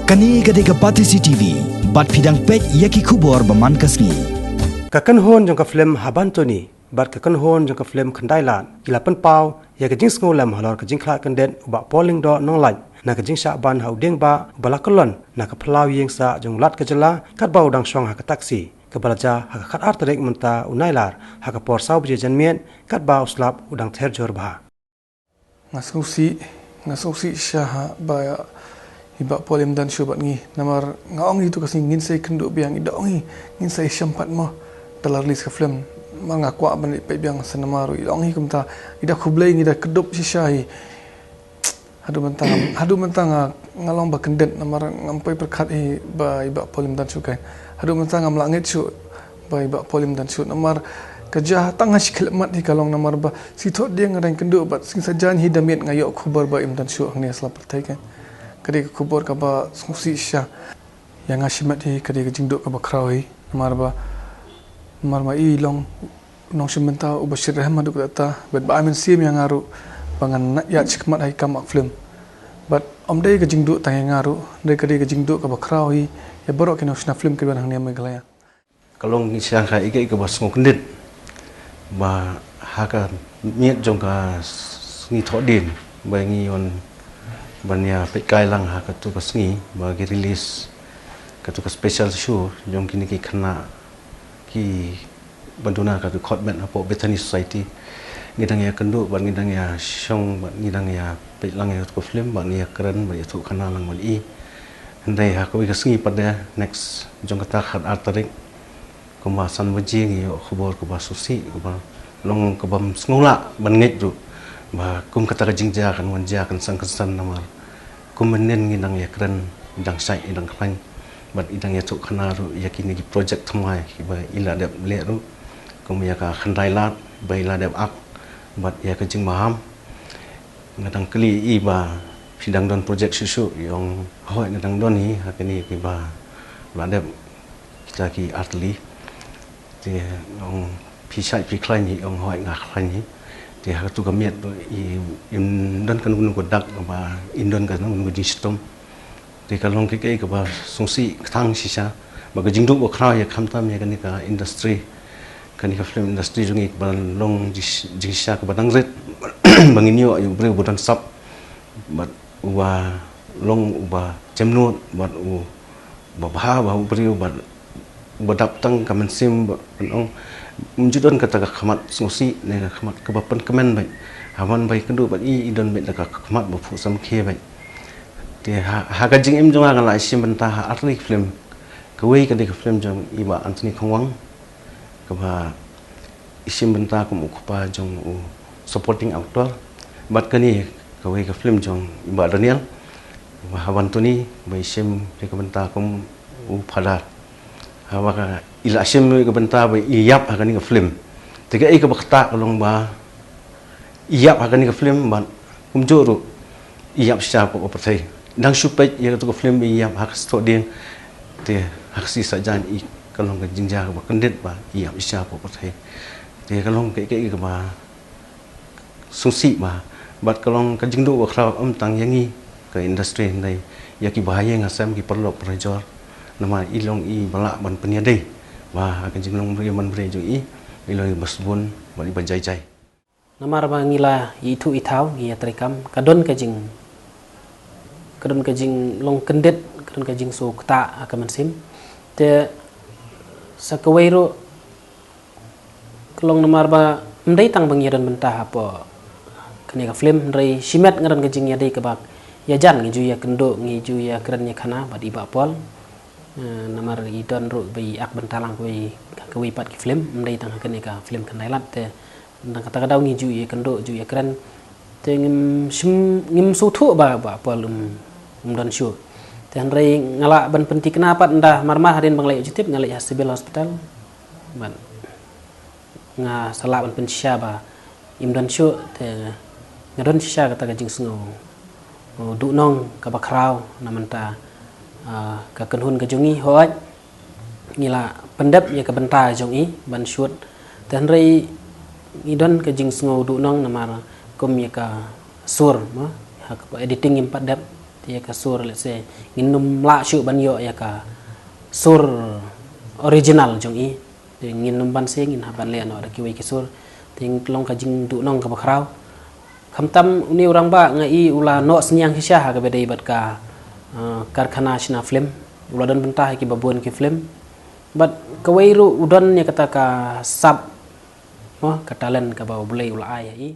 Kani gadega Patisi TV, bat fidang pek yaki kubor baman kasni. Kakan hon jong ka film Habantoni, bat kakan hon jong ka film Kandailan, ilapan pau ya ka jing ngolam halor ka jing khala kandet uba polling do nong lan, na ka jing sha ban hau deng ba balakolon, na ka plau yeng sa jong lat ka jela, kat bau dang shong ha ka taksi, ka balaja ha ka khat artrek menta unailar, ha ka por sau bje janmien, kat bau slap udang ther jor ba. ngasusi syaha ba iba polim dan syubat ngi namar ngaong itu kasi ngin sai kenduk biang ida ngi ngin sai syampat mo dalam list ka film mar ngakwa ban pe biang sanamaru ida ngi kumta ida khublai ngi da kedup si syai hadu mentang ngalong ba kendet namar ngampai perkat ba iba polim dan syukai hadu mentang ngamlangit syu ba iba polim dan syu namar kerja tangah siklemat hi kalong namar ba sitot dia ngarang kenduk bat sing sajan hi damit ngayok khubar ba im dan syu angni asla pertai kan kadi kubur ka ba sungsi sya yang asimat hi kadi jingduk ka ba krawi namar ma ilong nong simenta ubashir rahmat duk data bet ba amin sim yang ngaru bangan ya cikmat hai kamak film but om dai ka jingduk tang yang ngaru dai kadi jingduk ka ba krawi ya borok kino sna film ke ban hang niam galaya kalong siang ka ike ka ba sngok ndit ba haka miet jong ka ngi thodin ba ngi on banya pekai lang ha katu kasngi bagi release katu ka special show jong kini ki khana ki banduna katu khotmen apo Bethany Society ngidang ya kendu ban ngidang ya shong ban ngidang ya pe lang ya ko film ban ya keren ba ya thu khana lang mon i ndai ha ko kasngi pada next jong kata khat artarik kuma san waji ngi khobor ko ba susi ko ba long ko bam sngola ban ngit du ba kum kata jingja kan wanja kan sangkesan namar kum menen ngidang ya keren idang sai idang kran bat idang ya tuk khana ru yakini ki project thamai ba ila dep le ru kum ya ka khandai lat ba ila dep ak bat ya ka jing maham ngadang kli i ba pidang don project susu yang hoi ngadang don hi hakini ki ba la dep kita ki artli ti ong pisai pi klan hi ong hoi ngak klan hi thì hak tu kamiat in don kan gun godak ba indon kan gun di sistem thì kalong ke ke ba sungsi thang sisa ba ga jingdu bo khra ya khamtam ya kan ka industry kan ka film industry jungi ba long jisa ka badang ret bangin yo yu bre bodan sap ba wa long ba jemnu ba u ba ba bre ba bodap tang kamen sim ba long menjudon kata khamat sungsi ne khamat kebapan kemen bai hawan bai kendu bat i idon bet ka khamat bu sam khe bai te ha ga jing im jonga ngala sim benta ha arli film kawai ka de film jong iba Anthony Khongwang ka ba isim benta ku ukpa jong supporting actor bat kani kawai ka film jong iba Daniel ba hawan tuni bai sim de ka benta ku phada hawa ka ila sim ke benta ba iyap hakani ka film tiga i ka bakta kalong ba iyap hakani ka film ban kumjuru iyap sia po pathai dang supet ya ka film iyap hak sto ding te hak si sajan i kalong ka jingja ba kendet ba iyap sia po pathai te kalong ke ba sungsi ba bat kalong ka jingdu ba khrau tang yangi ka industry nai ya ki bahaya ngasam ki perlu pressure nama ilong i balak ban peniadai wah akan jinglong beri man beri jo i ilong basbun bali banjai jai namar ba ngila itu itau ngi atrikam kadon ka jing long kendet kadon ka jing so kta akaman sim te sakawairo kelong namar ba mdai tang bangiran mentah apa kani ka film ndai simet ngaran ka jing ya dei ka bak ya jan ngi ju ya kendo ngi ju ya keren ya khana ba di ba pol namar idon ru bi ak bentalang bi kawi pat ki film mdai tang hakane ka film kanailat te nang kata kadau ngi ju ye kendo ju ye keren te ngim su thu ba polum don syu te handrai ngala ban penti kenapa ndah marmar hadin banglai ujitip ngalai civil hospital ban nga sala ban pensya ba im don syu te ngadon sya kata ka jing sngo du nong ka bakrau namanta ka kenhun ka jungi hoaj ngila pendap ya ka benta jungi ban syut dan rei idon ka jing sngo du nong namar kom ya ka sur ma ha ka editing impat dap ya ka sur let's say nginum la shu ban yo ya ka sur original jong i nginum ban se ngin haban le no da ki wei ki sur ting long ka jing du nong ka bakrau kham tam uni orang ba ngai ula no snyang hi sha ka bedai bat ka karkhana shna film ula dan bentah ki babon ki film but ka wei ru udon ya kata ka sab no ka talent ka ba bulai ula ai